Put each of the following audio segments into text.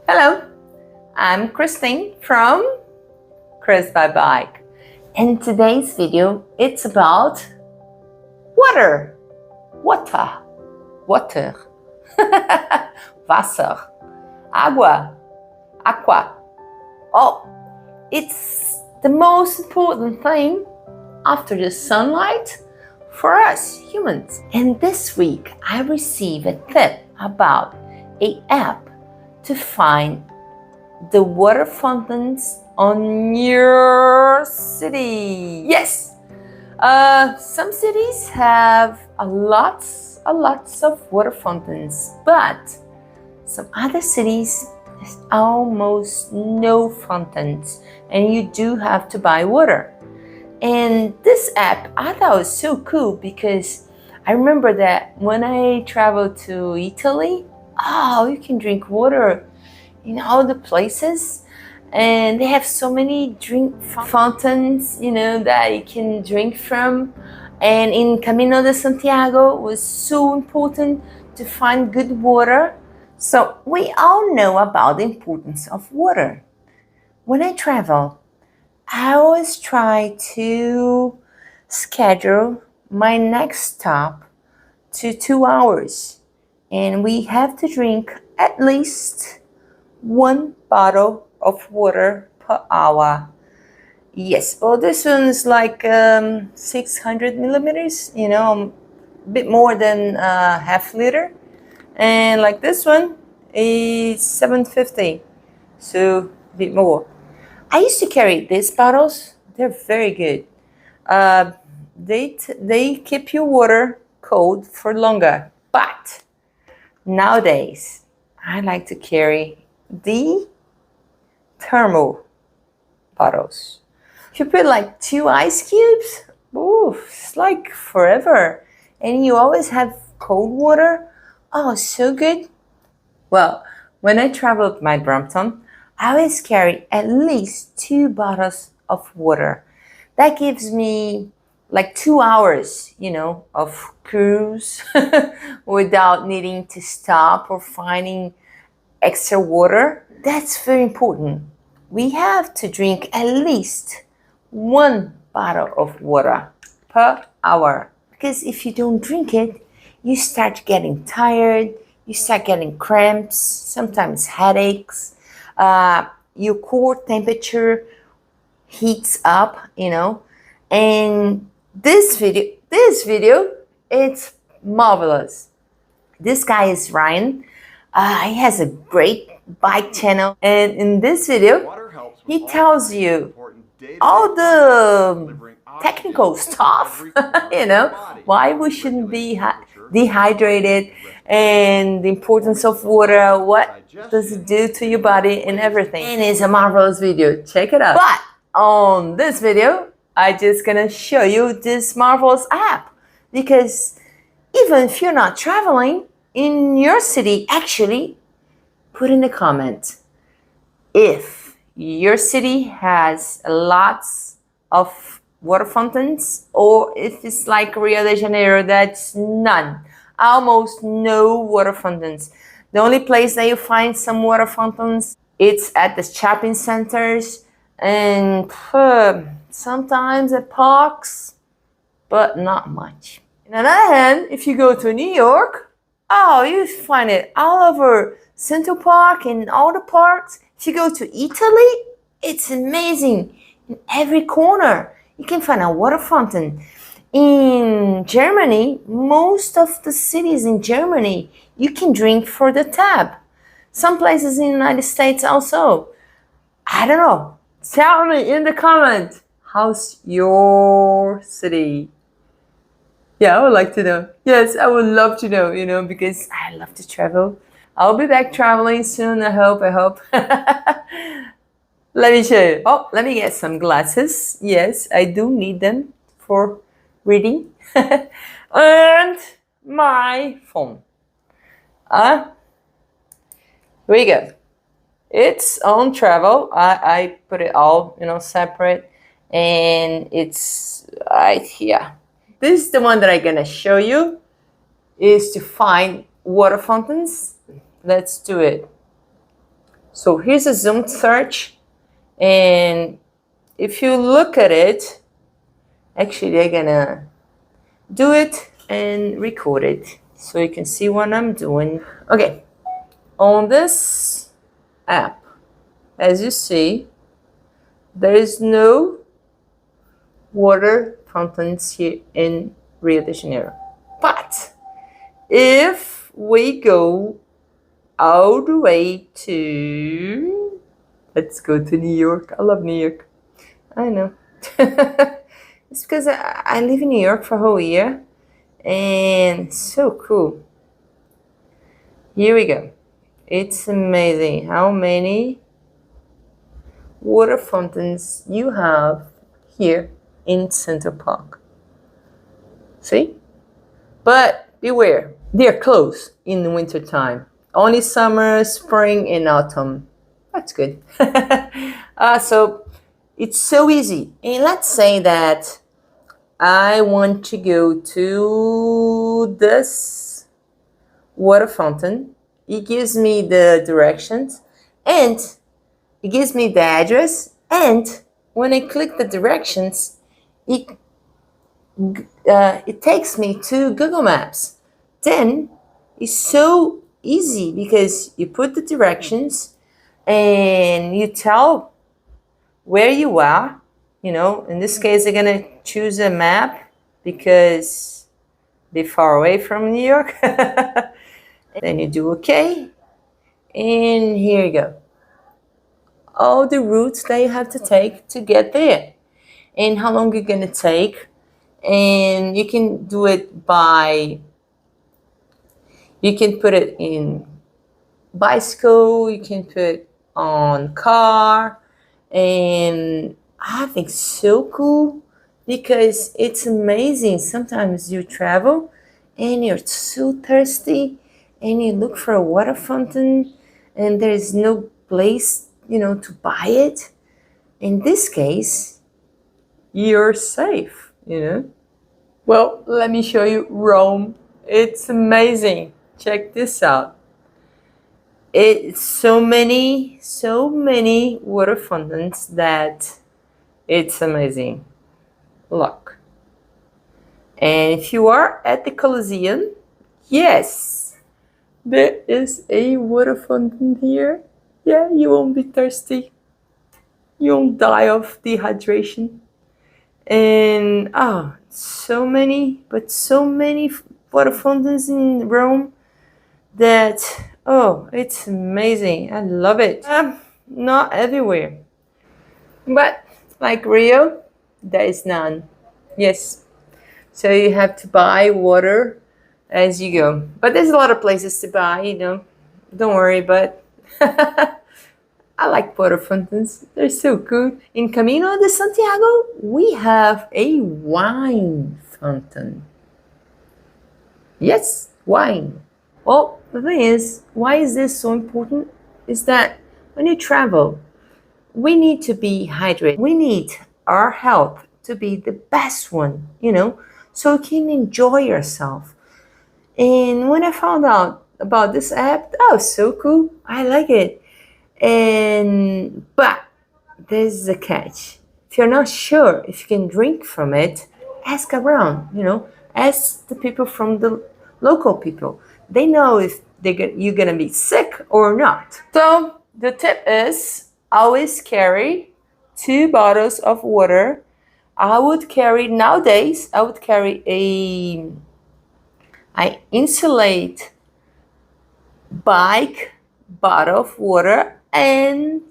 Hello, I'm Christine from Chris by Bike. In today's video, it's about water. Water. Wasser. Agua. Aqua. Oh, it's the most important thing after the sunlight for us humans. And this week, I received a tip about an app to find the water fountains on your city. Yes, some cities have a lots of water fountains, but some other cities there's almost no fountains, and you do have to buy water. And this app I thought was so cool because I remember that when I traveled to Italy, you can drink water in all the places, and they have so many drink fountains, that you can drink from. And in Camino de Santiago it was so important to find good water. So we all know about the importance of water. When I travel, I always try to schedule my next stop to 2 hours. And we have to drink at least 1 bottle of water per hour. Yes, well, this one is like 600 millimeters, a bit more than half liter. And like this one is 750, so a bit more. I used to carry these bottles. They're very good. They keep your water cold for longer. But nowadays, I like to carry the thermal bottles. If you put like 2 ice cubes, it's like forever. And you always have cold water. Oh, so good. Well, when I travel with my Brompton, I always carry at least 2 bottles of water. That gives me like 2 hours, of cruise without needing to stop or finding extra water. That's very important. We have to drink at least 1 bottle of water per hour. Because if you don't drink it, you start getting tired, you start getting cramps, sometimes headaches, your core temperature heats up, and this video, it's marvelous. This guy is Ryan. He has a great bike channel, and in this video, he tells you all the technical stuff, why we shouldn't be dehydrated, and the importance of water, what does it do to your body and everything. And it's a marvelous video. Check it out. But on this video, I'm just gonna show you this marvelous app, because even if you're not traveling in your city, actually put in the comment if your city has lots of water fountains, or if it's like Rio de Janeiro, that's none, almost no water fountains. The only place that you find some water fountains, it's at the shopping centers and sometimes at parks, but not much. On the other hand, if you go to New York, you find it all over Central Park and all the parks. If you go to Italy, it's amazing. In every corner, you can find a water fountain. In Germany, most of the cities in Germany, you can drink for the tap. Some places in the United States also. I don't know. Tell me in the comment, how's your city? Yeah, I would like to know. Yes, I would love to know, because I love to travel. I'll be back traveling soon, I hope. Let me show you. Oh, let me get some glasses. Yes, I do need them for reading. And my phone. Here we go. It's on travel. I put it all, separate. And it's right here. This is the one that I'm gonna show you, is to find water fountains. Let's do it. So here's a zoom search, and if you look at it, actually they're gonna do it and record it so you can see what I'm doing. Okay, on this app, as you see, there is no water fountains here in Rio de Janeiro. But if we go all the way to, let's go to New York. I love New York. I know. It's because I live in New York for a whole year, and so cool. Here we go. It's amazing how many water fountains you have here in Central Park. See? But beware, they're closed in the winter time. Only summer, spring, and autumn. That's good. So it's so easy. And let's say that I want to go to this water fountain. It gives me the directions and it gives me the address. And when I click the directions, it takes me to Google Maps. Then it's so easy because you put the directions and you tell where you are. You know, in this case, I'm gonna choose a map because they're far away from New York. Then you do OK, and here you go. All the routes that you have to take to get there, and how long you're gonna take, and you can do it by. You can put it in bicycle. You can put on car, and I think so cool because it's amazing. Sometimes you travel and you're so thirsty and you look for a water fountain and there's no place, you know, to buy it. In this case, you're safe, you know. Well, let me show you Rome. It's amazing. Check this out. It's so many water fountains that it's amazing. Look. And if you are at the Colosseum, yes, there is a water fountain here. Yeah, you won't be thirsty. You won't die of dehydration. And so many water fountains in Rome that, it's amazing. I love it. Not everywhere. But like Rio, there is none. Yes. So you have to buy water as you go. But there's a lot of places to buy, you know. Don't worry, but I like water fountains. They're so cool. In Camino de Santiago, we have a wine fountain. Yes, wine. Well, the thing is, why is this so important? Is that when you travel, we need to be hydrated. We need our health to be the best one, you know, so you can enjoy yourself. And when I found out about this app, that was so cool. I like it. But there's a catch. If you're not sure if you can drink from it, ask around, you know, ask the people from the local people. They know if you're gonna be sick or not. So the tip is always carry 2 bottles of water. Nowadays, I would carry I insulate bike bottle of water and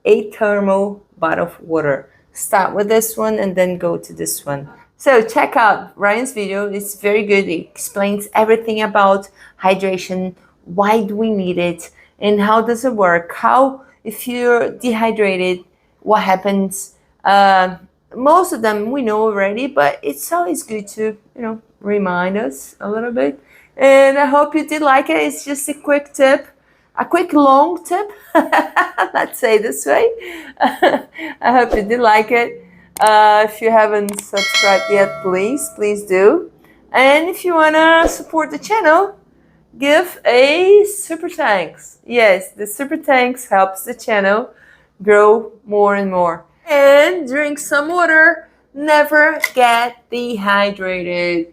a thermal bottle of water. Start with this one and then go to this one. So check out Ryan's video. It's very good. It explains everything about hydration, why do we need it, and how does it work. How, if you're dehydrated, what happens. Most of them we know already, but it's always good to, you know, remind us a little bit. And I hope you did like it. It's just a quick tip. A quick long tip, let's say this way. I hope you did like it. If you haven't subscribed yet, please do. And if you want to support the channel, give a super thanks. Yes, the super thanks helps the channel grow more and more. And drink some water. Never get dehydrated.